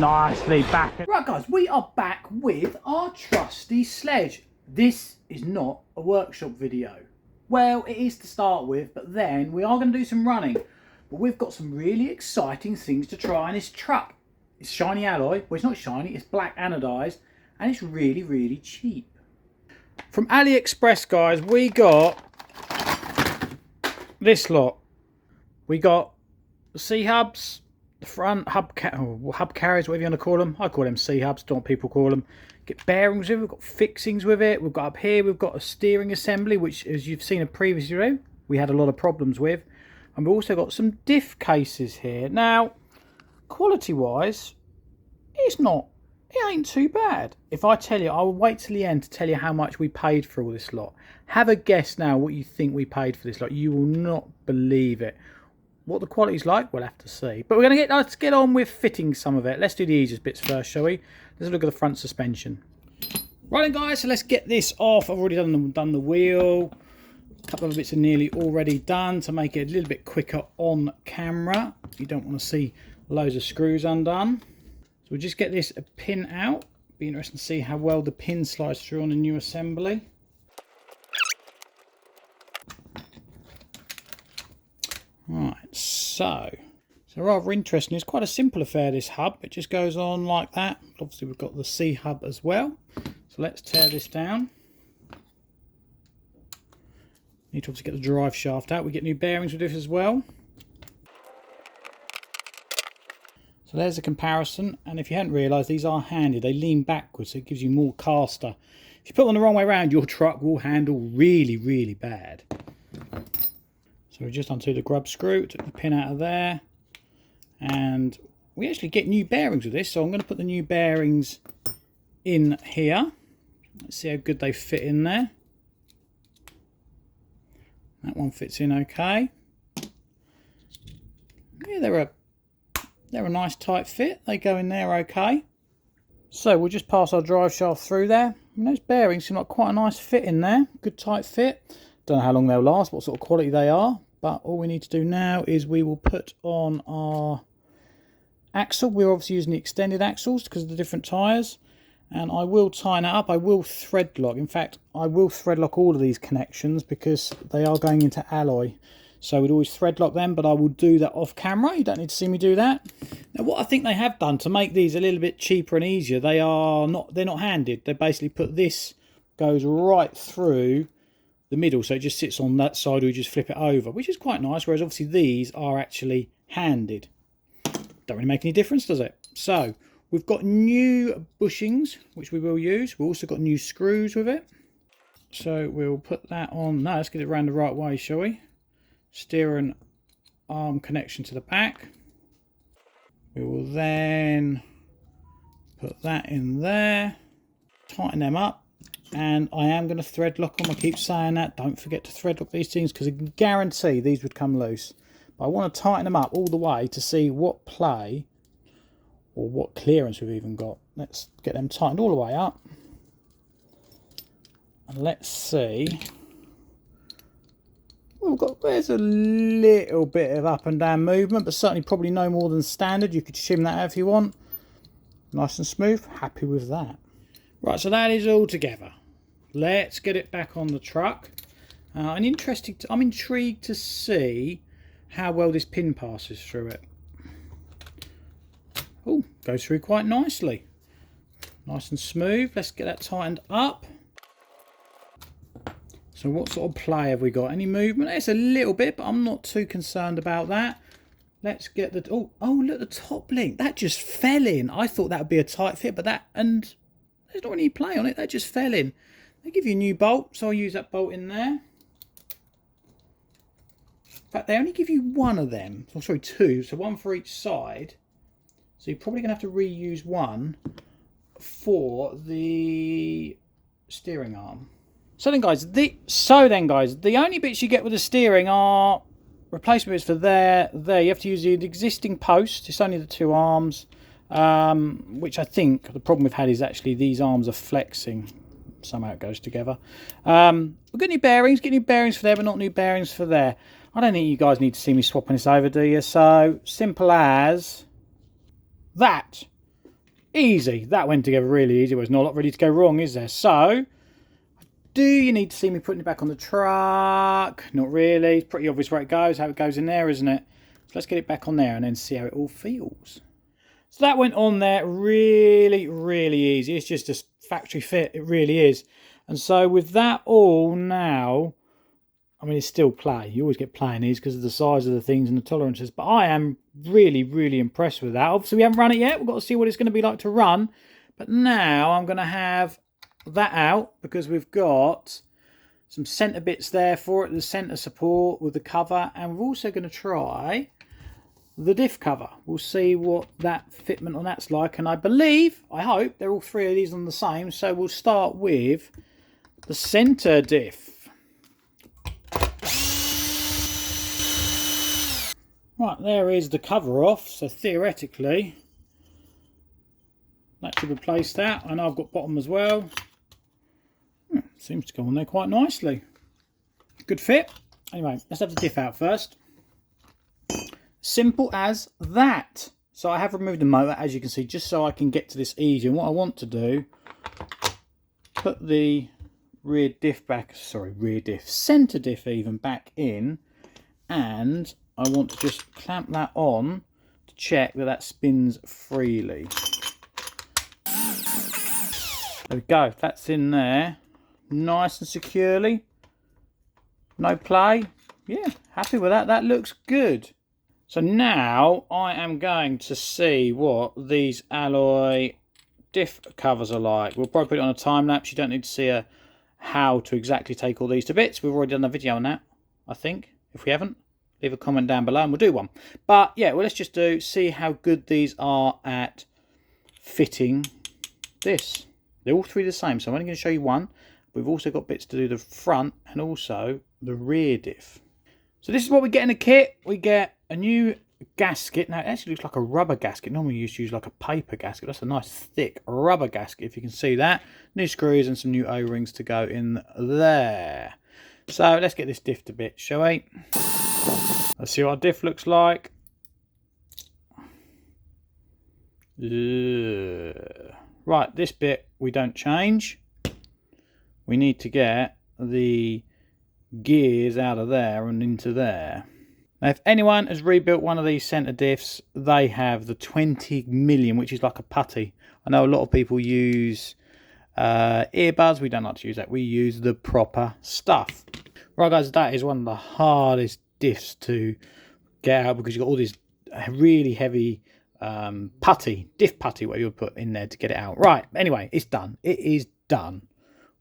nicely back. Right guys, we are back with our trusty Sledge. This is not a workshop video. Well, it is to start with, but then we are going to do some running. But we've got some really exciting things to try in this truck. It's shiny alloy. Well, it's not shiny, it's black anodized, and it's really, really cheap. From AliExpress, guys, we got this lot. We got the C-hubs, the front hub carriers, whatever you want to call them. I call them C-hubs, don't people call them. Get bearings with it, we've got fixings with it. We've got up here, we've got a steering assembly, which, as you've seen in a previous video, we had a lot of problems with. And we've also got some diff cases here. Now, quality-wise, it ain't too bad. If I tell you, I will wait till the end to tell you how much we paid for all this lot. Have a guess now what you think we paid for this lot. You will not believe it. What the quality's like, we'll have to see. But let's get on with fitting some of it. Let's do the easiest bits first, shall we? Let's look at the front suspension. Right then, guys, so let's get this off. I've already done the wheel. A couple of bits are nearly already done to make it a little bit quicker on camera. You don't want to see loads of screws undone. So we'll just get this pin out. Be interesting to see how well the pin slides through on the new assembly. Right, so rather interesting. It's quite a simple affair, this hub. It just goes on like that. Obviously we've got the C hub as well. So let's tear this down. Need to obviously get the drive shaft out. We get new bearings with this as well. So there's a comparison, and if you hadn't realised, these are handed. They lean backwards, so it gives you more caster. If you put them the wrong way around, your truck will handle really, really bad. So we just undo the grub screw, took the pin out of there, and we actually get new bearings with this. So I'm going to put the new bearings in here. Let's see how good they fit in there. That one fits in okay. Yeah, they're a nice tight fit. They go in there okay. So we'll just pass our drive shaft through there. And those bearings seem like quite a nice fit in there. Good tight fit. Don't know how long they'll last, what sort of quality they are. But all we need to do now is we will put on our axle. We're obviously using the extended axles because of the different tyres. And I will tighten it up. I will thread lock. In fact, I will thread lock all of these connections because they are going into alloy. So we'd always thread lock them, but I will do that off camera. You don't need to see me do that. Now, what I think they have done to make these a little bit cheaper and easier, they're not handed. They basically put this goes right through the middle, so it just sits on that side, or you just flip it over, which is quite nice. Whereas obviously these are actually handed. Don't really make any difference, does it? So we've got new bushings, which we will use. We've also got new screws with it. So we'll put that on. No, let's get it around the right way, shall we? Steering arm connection to the back. We will then put that in there, tighten them up, and I am going to thread lock them. I keep saying that, don't forget to thread lock these things because I can guarantee these would come loose. But I want to tighten them up all the way to see what play or what clearance we've even got. Let's get them tightened all the way up, and let's see. There's a little bit of up and down movement, but certainly probably no more than standard. You could shim that out if you want. Nice and smooth. Happy with that. Right, so that is all together. Let's get it back on the truck. I'm intrigued to see how well this pin passes through it. Oh, goes through quite nicely. Nice and smooth. Let's get that tightened up. So what sort of play have we got? Any movement? It's a little bit, but I'm not too concerned about that. Let's get the... Oh, look, the top link. That just fell in. I thought that would be a tight fit, but and there's not any play on it. That just fell in. They give you a new bolt, so I'll use that bolt in there. In fact, they only give you one of them. Oh, sorry, two. So one for each side. So you're probably going to have to reuse one for the steering arm. So then guys, the only bits you get with the steering are replacement bits for there. You have to use the existing post. It's only the two arms, which I think the problem we've had is actually these arms are flexing. Somehow it goes together. We've got new bearings. Get new bearings for there, but not new bearings for there. I don't think you guys need to see me swapping this over, do you? So simple as that. Easy. That went together really easy. There's not a lot really to go wrong, is there? So, do you need to see me putting it back on the truck? Not really. It's pretty obvious where it goes, how it goes in there, isn't it? So let's get it back on there and then see how it all feels. So that went on there really, really easy. It's just a factory fit. It really is. And so with that all now, I mean, it's still play. You always get play in these because of the size of the things and the tolerances. But I am really, really impressed with that. Obviously, we haven't run it yet. We've got to see what it's going to be like to run. But now I'm going to have that out because we've got some centre bits there for it. The centre support with the cover. And we're also going to try the diff cover. We'll see what that fitment on that's like. And I believe, I hope, they're all three of these on the same. So we'll start with the centre diff. Right, there is the cover off, so theoretically that should replace that. I know I've got bottom as well. Seems to go on there quite nicely. Good fit. Anyway, let's have the diff out first. Simple as that. So I have removed the motor, as you can see, just so I can get to this easy. And what I want to do, put the rear diff back, sorry, rear diff, centre diff even back in, and I want to just clamp that on to check that that spins freely. There we go, that's in there, nice and securely, no play. Yeah, happy with that, that looks good. So now I am going to see what these alloy diff covers are like. We'll probably put it on a time lapse. You don't need to see how to exactly take all these to bits. We've already done a video on that, I think. If we haven't, leave a comment down below and we'll do one. But yeah, well, let's just see how good these are at fitting this. They're all three the same, so I'm only going to show you one. We've also got bits to do the front and also the rear diff. So this is what we get in the kit. We get a new gasket. Now it actually looks like a rubber gasket. Normally you used to use like a paper gasket. That's a nice thick rubber gasket, if you can see that. New screws and some new O-rings to go in there. So let's get this diff to bits, shall we? Let's see what our diff looks like. Right, this bit we don't change. We need to get the gears out of there and into there. Now, if anyone has rebuilt one of these centre diffs, they have the 20 million, which is like a putty. I know a lot of people use earbuds. We don't like to use that. We use the proper stuff. Right, guys, that is one of the hardest diffs to get out because you've got all this really heavy diff putty, what you would put in there to get it out. Right, anyway, it's done. It is done.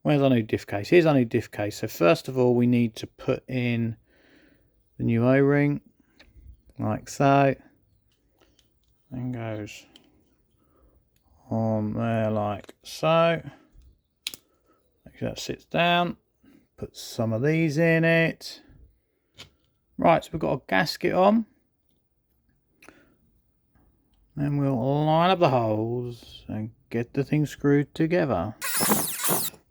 Where's our new diff case? Here's our new diff case. So first of all, we need to put in the new O-ring, like so. And goes on there like so. Make sure that sits down. Put some of these in it. Right, so we've got a gasket on. Then we'll line up the holes and get the thing screwed together.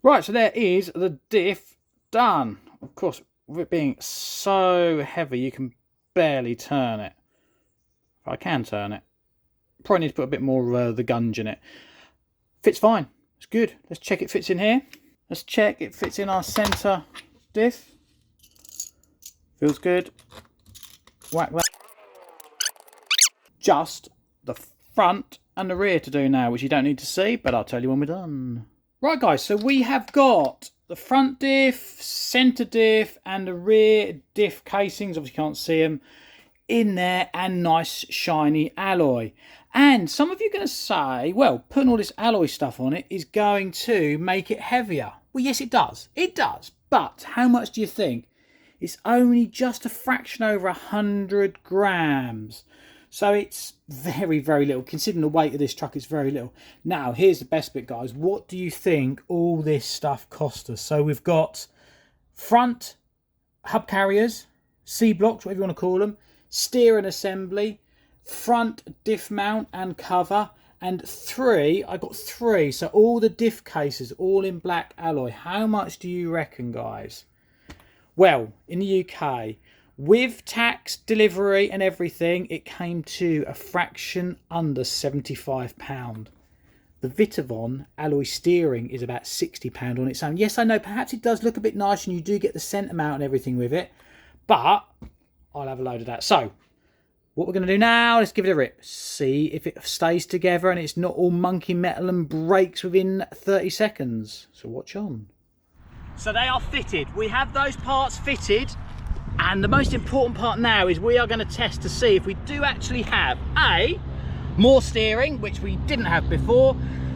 Right, so there is the diff done. Of course, with it being so heavy, you can barely turn it. If I can turn it. Probably need to put a bit more of the gunge in it. Fits fine. It's good. Let's check it fits in here. Let's check it fits in our centre diff. Feels good. Whack that. Just the front and the rear to do now, which you don't need to see, but I'll tell you when we're done. Right, guys, so we have got the front diff, centre diff, and the rear diff casings. Obviously, you can't see them in there, and nice shiny alloy. And some of you are going to say, well, putting all this alloy stuff on it is going to make it heavier. Well, yes, it does. It does. But how much do you think? It's only just a fraction over 100 grams. So it's very, very little. Considering the weight of this truck, it's very little. Now, here's the best bit, guys. What do you think all this stuff cost us? So we've got front hub carriers, C-blocks, whatever you want to call them, steer and assembly, front diff mount and cover, and I got three. So all the diff cases, all in black alloy. How much do you reckon, guys? Well, in the UK, with tax, delivery and everything, it came to a fraction under £75. The Vitavon alloy steering is about £60 on its own. Yes, I know, perhaps it does look a bit nice and you do get the centre mount and everything with it, but I'll have a load of that. So what we're going to do now, let's give it a rip. See if it stays together and it's not all monkey metal and breaks within 30 seconds. So watch on. So they are fitted. We have those parts fitted. And the most important part now is we are going to test to see if we do actually have A, more steering, which we didn't have before,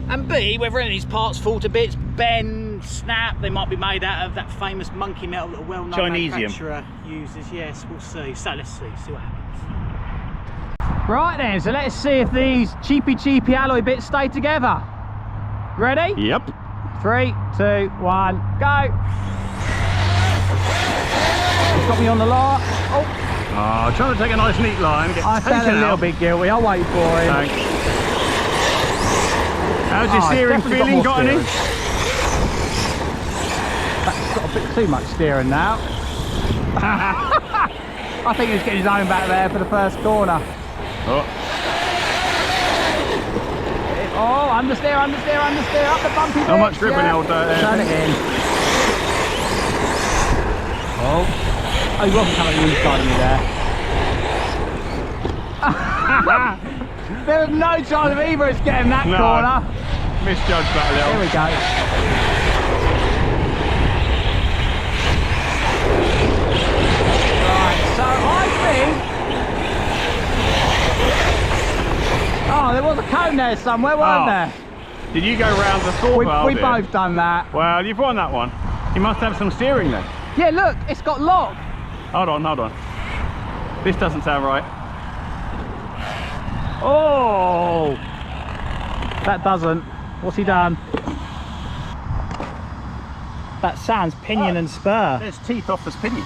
and B, whether any of these parts fall to bits, bend, snap. They might be made out of that famous monkey metal that a well-known manufacturer uses. Yes, we'll see. So let's see what happens. Right then, so let's see if these cheapy alloy bits stay together. Ready? Yep. 3, 2, 1, go. It's got me on the lot. Oh, Trying to take a nice neat line. I felt a little bit guilty. I'll wait for him. Thanks. How's your steering feeling? Got any? That's got a bit too much steering now. I think he's getting his own back there for the first corner. Oh, Understeer, up the bumpy bit. not much grip in the old Turn it in. Oh, he wasn't coming inside of me there. There was no chance of either of us getting that corner. Misjudged that a little. Here we go. Right, so I think... Oh, there was a cone there somewhere, wasn't there? Did you go round the thaw valve? We both done that. Well, you've won that one. You must have some steering then. Yeah, look, it's got lock. Hold on. This doesn't sound right. Oh! That doesn't. What's he done? That sounds pinion and spur. There's teeth off this pinion.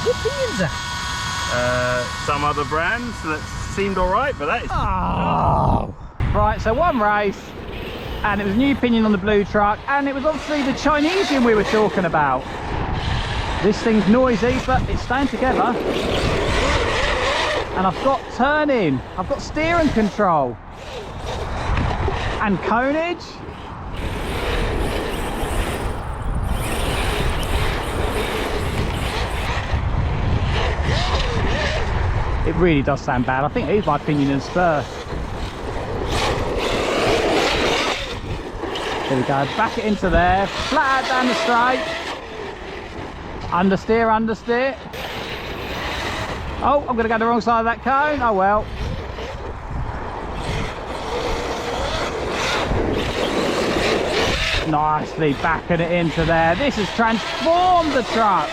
What pinion's that? Some other brands that seemed alright, but that is... Oh! Right, so one race, and it was a new pinion on the blue truck, and it was obviously the Chinesian we were talking about. This thing's noisy, but it's staying together. And I've got turning, I've got steering control. And coneage. It really does sound bad. I think it is my pinion and spur. There we go, back it into there, flat out down the straight. Understeer. Oh, I'm going to go the wrong side of that cone. Oh well. Nicely backing it into there. This has transformed the truck.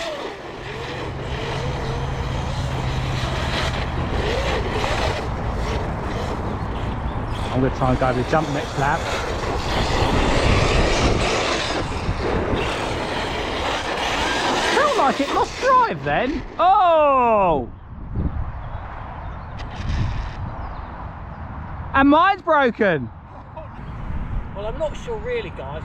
I'm going to try and go over the jump next lap. Felt like it lost drive then. Oh! And mine's broken. Well, I'm not sure really, guys.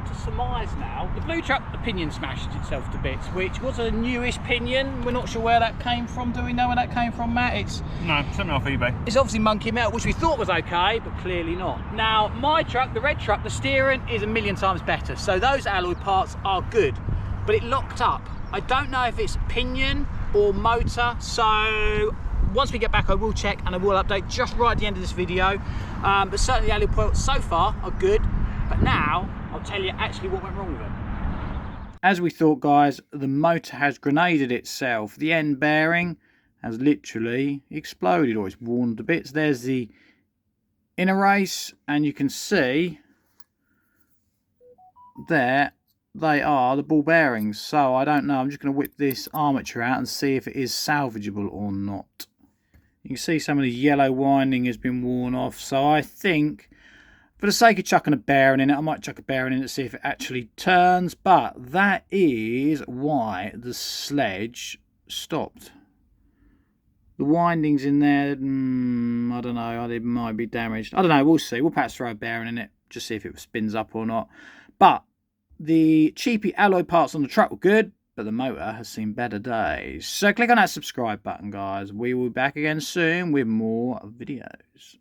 To surmise now, the blue truck, the pinion smashed itself to bits, which was a newish pinion. We're not sure where that came from. Do we know where that came from, Matt? No, something off eBay. It's obviously monkey metal, which we thought was okay, but clearly not. Now, my truck, the red truck, the steering is a million times better. So those alloy parts are good, but it locked up. I don't know if it's pinion or motor, so once we get back I will check and I will update just right at the end of this video. But certainly the alloy parts so far are good, but now I'll tell you actually what went wrong with it. As we thought, guys, the motor has grenaded itself. The end bearing has literally exploded, or it's worn to bits. There's the inner race, and you can see there they are, the ball bearings. So I don't know, I'm just going to whip this armature out and see if it is salvageable or not. You can see some of the yellow winding has been worn off, so I think for the sake of chucking a bearing in it, I might chuck a bearing in it to see if it actually turns, but that is why the Sledge stopped. The windings in there, I don't know, it might be damaged. I don't know, we'll see. We'll perhaps throw a bearing in it, just see if it spins up or not. But the cheapy alloy parts on the truck were good, but the motor has seen better days. So click on that subscribe button, guys. We will be back again soon with more videos.